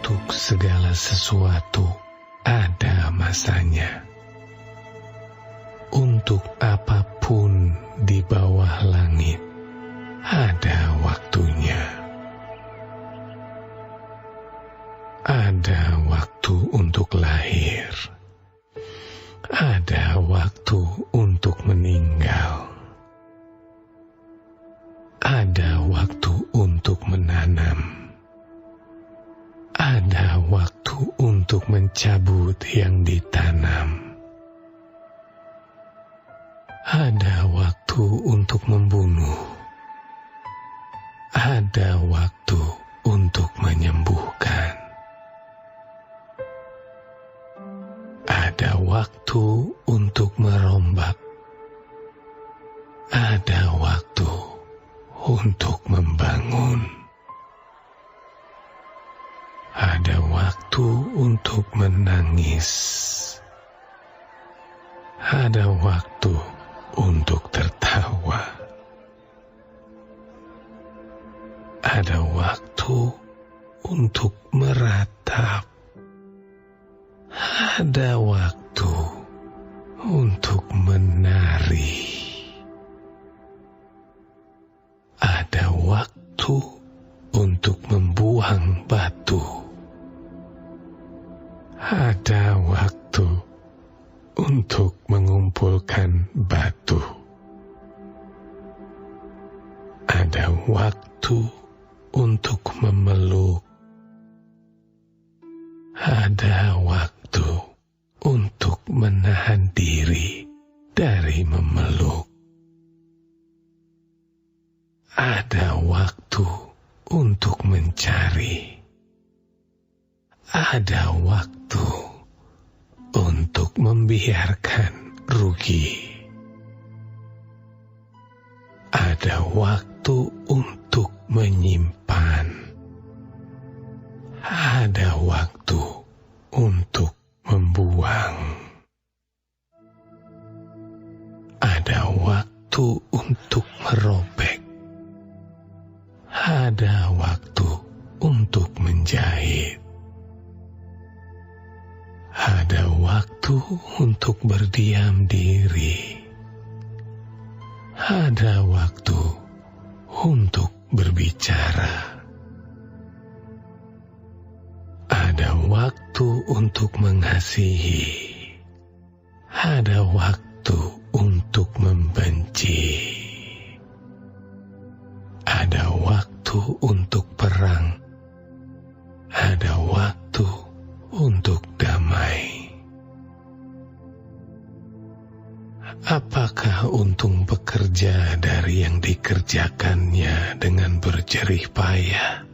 Untuk segala sesuatu ada masanya. Untuk apapun di bawah langit ada waktunya. Ada waktu untuk lahir. Ada waktu untuk meninggal. Ada waktu untuk menanam. Ada waktu untuk mencabut yang ditanam. Ada waktu untuk membunuh. Ada waktu untuk menyembuhkan. Ada waktu untuk merombak. Ada waktu untuk membangun. Ada waktu untuk menangis. Ada waktu untuk tertawa. Ada waktu untuk meratap. Ada waktu untuk menari. Ada waktu untuk membuang batu. Ada waktu untuk mengumpulkan batu. Ada waktu untuk memeluk. Ada waktu untuk menahan diri dari memeluk. Ada waktu untuk mencari. Ada waktu untuk membiarkan rugi. Ada waktu untuk menyimpan. Ada waktu untuk membuang. Ada waktu untuk merobek. Ada waktu untuk menjahit. Ada waktu untuk berdiam diri. Ada waktu untuk berbicara. Ada waktu untuk mengasihi. Ada waktu untuk membenci. Ada waktu untuk perang. Ada waktu untuk damai. Apakah untung pekerja dari yang dikerjakannya dengan berjerih payah?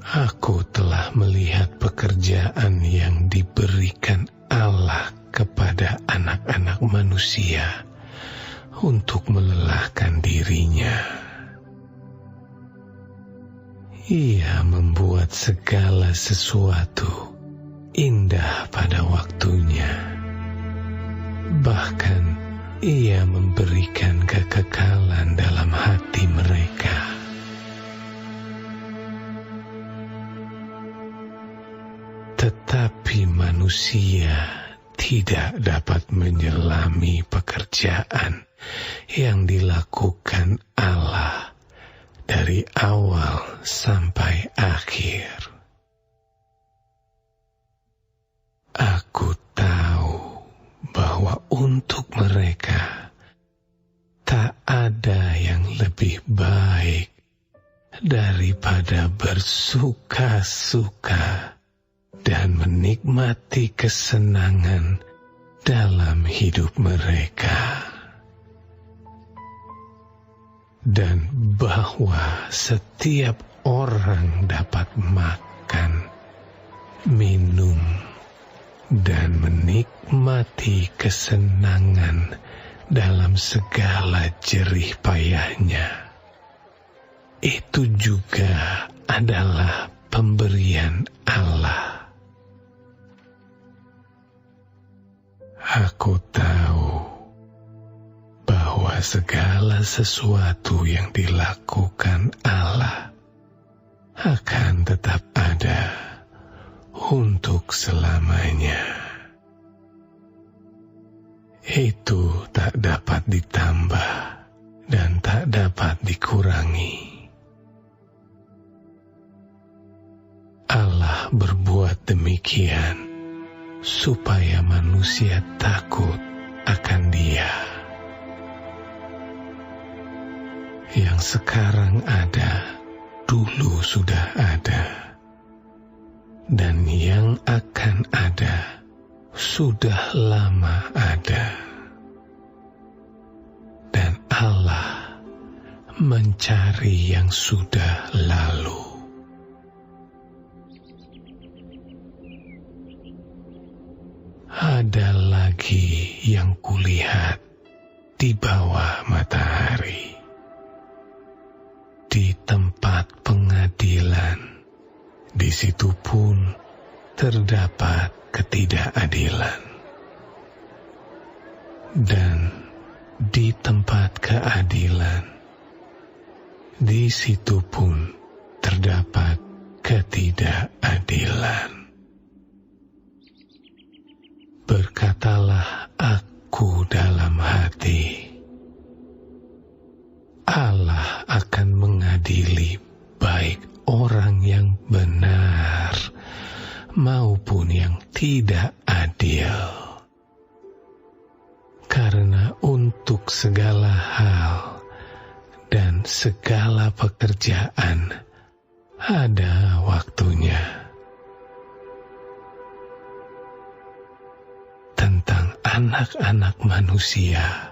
Aku telah melihat pekerjaan yang diberikan Allah kepada anak-anak manusia untuk melelahkan dirinya. Ia membuat segala sesuatu indah pada waktunya. Bahkan ia memberikan kekekalan dalam hati mereka. Tetapi manusia tidak dapat menyelami pekerjaan yang dilakukan Allah dari awal sampai akhir. Aku tahu bahwa untuk mereka tak ada yang lebih baik daripada bersuka-suka dan menikmati kesenangan dalam hidup mereka. Dan bahwa setiap orang dapat makan, minum, dan menikmati kesenangan dalam segala jerih payahnya. Itu juga adalah pemberian Allah. Aku tahu bahwa segala sesuatu yang dilakukan Allah akan tetap ada untuk selamanya. Itu tak dapat ditambah dan tak dapat dikurangi. Allah berbuat demikian supaya manusia takut akan Dia. Yang sekarang ada, dulu sudah ada, dan yang akan ada, sudah lama ada. Dan Allah mencari yang sudah lalu. Ada lagi yang kulihat di bawah matahari. Di tempat pengadilan, di situ pun terdapat ketidakadilan. Dan di tempat keadilan, di situ pun terdapat ketidakadilan. Berkatalah aku dalam hati, Allah akan mengadili baik orang yang benar maupun yang tidak adil. Karena untuk segala hal dan segala pekerjaan ada waktunya. Tentang anak-anak manusia,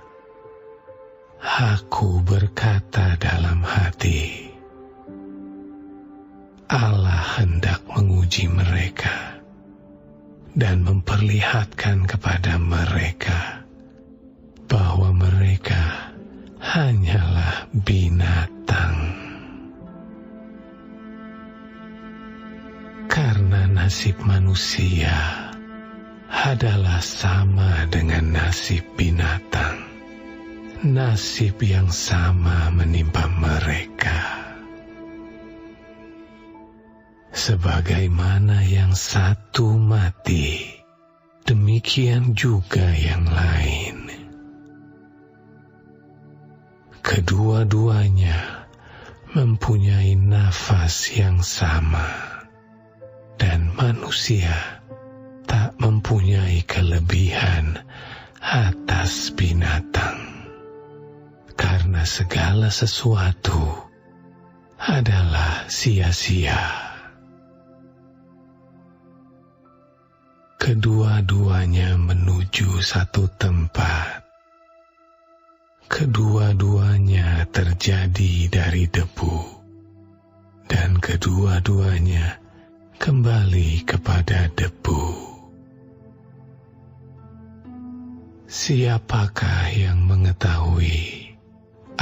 aku berkata dalam hati, Allah hendak menguji mereka dan memperlihatkan kepada mereka bahwa mereka hanyalah binatang. Karena nasib manusia adalah sama dengan nasib binatang. Nasib yang sama menimpa mereka. Sebagaimana yang satu mati, demikian juga yang lain. Kedua-duanya mempunyai nafas yang sama, dan manusia tak mempunyai kelebihan atas binatang, karena segala sesuatu adalah sia-sia. Kedua-duanya menuju satu tempat. Kedua-duanya terjadi dari debu, dan kedua-duanya kembali kepada debu. Siapakah yang mengetahui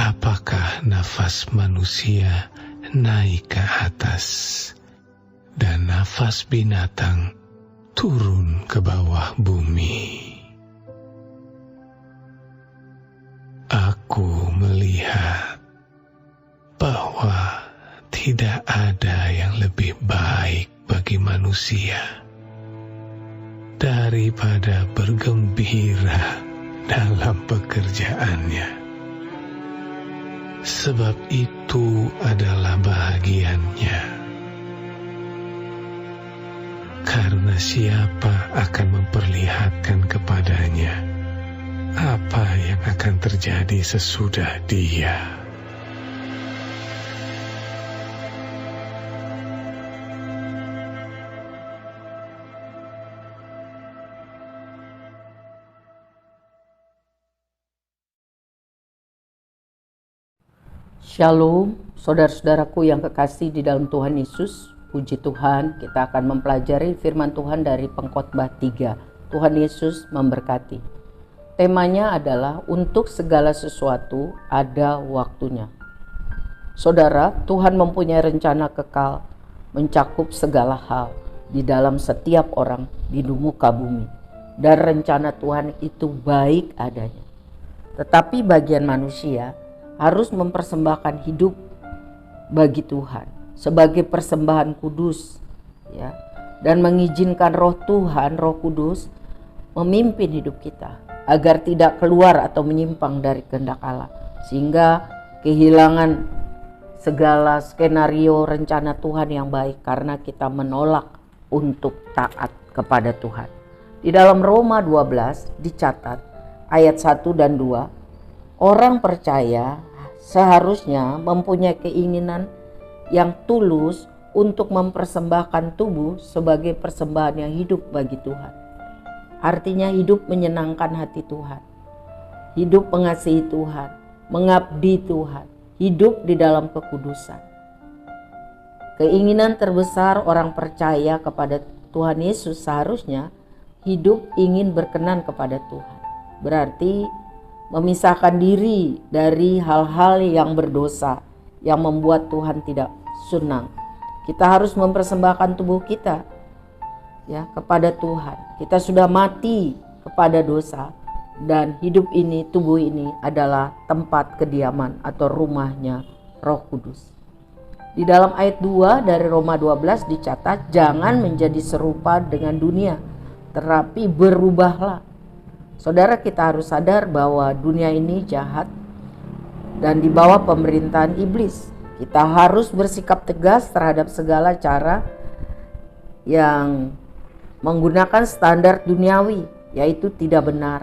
apakah nafas manusia naik ke atas dan nafas binatang turun ke bawah bumi? Aku melihat bahwa tidak ada yang lebih baik bagi manusia daripada bergembira dalam pekerjaannya, sebab itu adalah bahagiannya. Karena siapa akan memperlihatkan kepadanya apa yang akan terjadi sesudah dia? Shalom, saudara-saudaraku yang kekasih di dalam Tuhan Yesus. Puji Tuhan, kita akan mempelajari firman Tuhan dari Pengkhotbah 3. Tuhan Yesus memberkati. Temanya adalah untuk segala sesuatu ada waktunya. Saudara, Tuhan mempunyai rencana kekal mencakup segala hal di dalam setiap orang di muka bumi. Dan rencana Tuhan itu baik adanya. Tetapi bagian manusia harus mempersembahkan hidup bagi Tuhan sebagai persembahan kudus, ya, dan mengizinkan Roh Tuhan, Roh Kudus memimpin hidup kita agar tidak keluar atau menyimpang dari kehendak Allah, sehingga kehilangan segala skenario rencana Tuhan yang baik karena kita menolak untuk taat kepada Tuhan. Di dalam Roma 12 dicatat ayat 1 dan 2, orang percaya seharusnya mempunyai keinginan yang tulus untuk mempersembahkan tubuh sebagai persembahan yang hidup bagi Tuhan. Artinya hidup menyenangkan hati Tuhan, hidup mengasihi Tuhan, mengabdi Tuhan, hidup di dalam kekudusan. Keinginan terbesar orang percaya kepada Tuhan Yesus seharusnya hidup ingin berkenan kepada Tuhan. Berarti memisahkan diri dari hal-hal yang berdosa yang membuat Tuhan tidak senang. Kita harus mempersembahkan tubuh kita, ya, kepada Tuhan. Kita sudah mati kepada dosa dan hidup ini, tubuh ini adalah tempat kediaman atau rumahnya Roh Kudus. Di dalam ayat 2 dari Roma 12 dicatat, jangan menjadi serupa dengan dunia, tetapi berubahlah. Saudara, kita harus sadar bahwa dunia ini jahat dan di bawah pemerintahan iblis. Kita harus bersikap tegas terhadap segala cara yang menggunakan standar duniawi, yaitu tidak benar.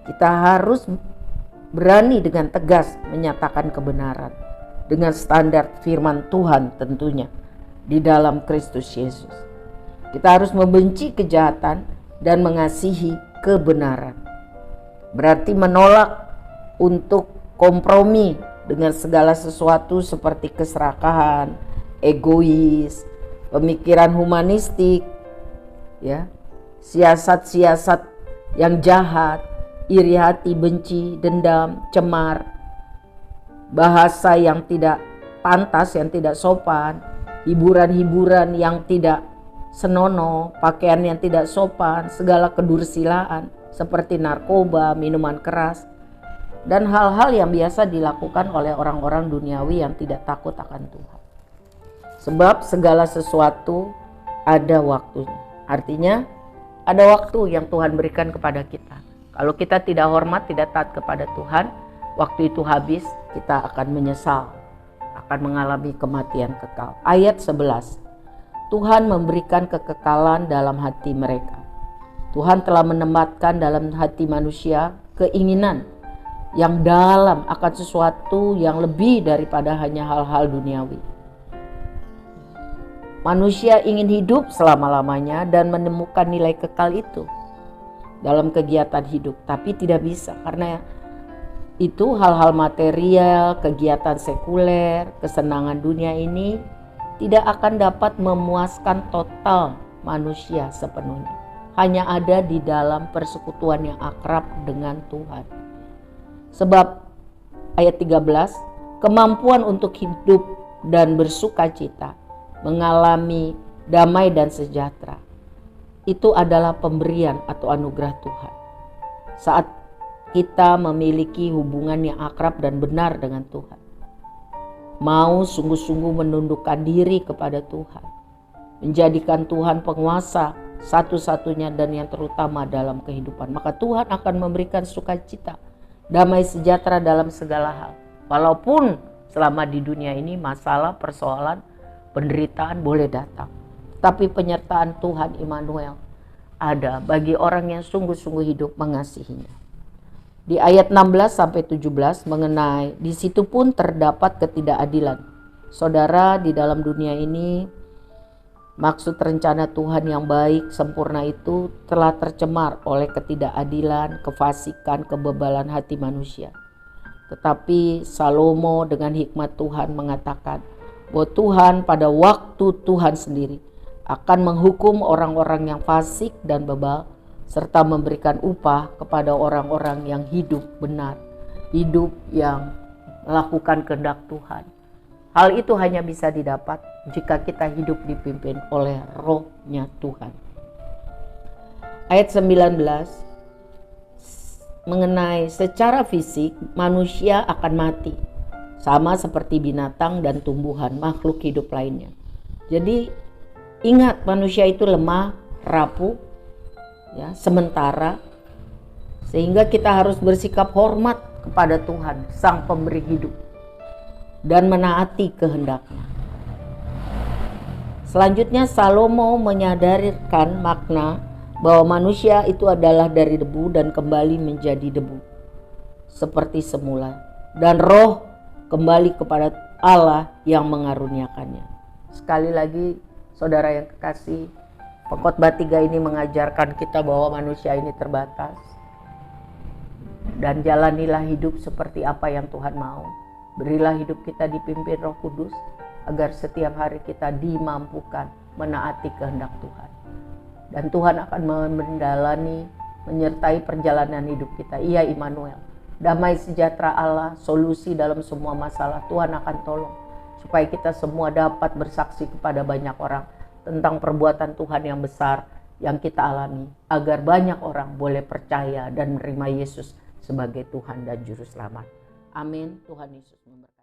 Kita harus berani dengan tegas menyatakan kebenaran dengan standar firman Tuhan tentunya di dalam Kristus Yesus. Kita harus membenci kejahatan dan mengasihi kebenaran. Berarti menolak untuk kompromi dengan segala sesuatu seperti keserakahan, egois, pemikiran humanistik, ya, siasat-siasat yang jahat, iri hati, benci, dendam, cemar, bahasa yang tidak pantas, yang tidak sopan, hiburan-hiburan yang tidak senonoh, pakaian yang tidak sopan, segala kedursilaan seperti narkoba, minuman keras, dan hal-hal yang biasa dilakukan oleh orang-orang duniawi yang tidak takut akan Tuhan. Sebab segala sesuatu ada waktunya. Artinya ada waktu yang Tuhan berikan kepada kita. Kalau kita tidak hormat, tidak taat kepada Tuhan, waktu itu habis, kita akan menyesal, akan mengalami kematian kekal. Ayat 11, Tuhan memberikan kekekalan dalam hati mereka. Tuhan telah menempatkan dalam hati manusia keinginan yang dalam akan sesuatu yang lebih daripada hanya hal-hal duniawi. Manusia ingin hidup selama-lamanya dan menemukan nilai kekal itu dalam kegiatan hidup, tapi tidak bisa karena itu hal-hal material, kegiatan sekuler, kesenangan dunia ini tidak akan dapat memuaskan total manusia sepenuhnya. Hanya ada di dalam persekutuan yang akrab dengan Tuhan. Sebab ayat 13, kemampuan untuk hidup dan bersukacita, mengalami damai dan sejahtera, itu adalah pemberian atau anugerah Tuhan. Saat kita memiliki hubungan yang akrab dan benar dengan Tuhan, mau sungguh-sungguh menundukkan diri kepada Tuhan, menjadikan Tuhan penguasa satu-satunya dan yang terutama dalam kehidupan, maka Tuhan akan memberikan sukacita, damai sejahtera dalam segala hal. Walaupun selama di dunia ini masalah, persoalan, penderitaan boleh datang, tapi penyertaan Tuhan Immanuel ada bagi orang yang sungguh-sungguh hidup mengasihinya. Di ayat 16-17 mengenai di situ pun terdapat ketidakadilan. Saudara, di dalam dunia ini maksud rencana Tuhan yang baik sempurna itu telah tercemar oleh ketidakadilan, kefasikan, kebebalan hati manusia. Tetapi Salomo dengan hikmat Tuhan mengatakan bahwa Tuhan pada waktu Tuhan sendiri akan menghukum orang-orang yang fasik dan bebal, serta memberikan upah kepada orang-orang yang hidup benar, hidup yang melakukan kehendak Tuhan. Hal itu hanya bisa didapat jika kita hidup dipimpin oleh Roh-Nya Tuhan. Ayat 19 mengenai secara fisik manusia akan mati sama seperti binatang dan tumbuhan, makhluk hidup lainnya. Jadi ingat, manusia itu lemah, rapuh, ya, sementara, sehingga kita harus bersikap hormat kepada Tuhan, Sang Pemberi hidup, dan menaati kehendaknya. Selanjutnya Salomo menyadarkan makna bahwa manusia itu adalah dari debu dan kembali menjadi debu seperti semula, dan roh kembali kepada Allah yang mengaruniakannya. Sekali lagi saudara yang kekasih, Pengkhotbah 3 ini mengajarkan kita bahwa manusia ini terbatas, dan jalanilah hidup seperti apa yang Tuhan mau. Berilah hidup kita dipimpin Roh Kudus, agar setiap hari kita dimampukan menaati kehendak Tuhan. Dan Tuhan akan mendalani, menyertai perjalanan hidup kita. Ia Immanuel, damai sejahtera Allah, solusi dalam semua masalah. Tuhan akan tolong supaya kita semua dapat bersaksi kepada banyak orang tentang perbuatan Tuhan yang besar yang kita alami, agar banyak orang boleh percaya dan menerima Yesus sebagai Tuhan dan Juru Selamat. Amin. Tuhan Yesus memberkati.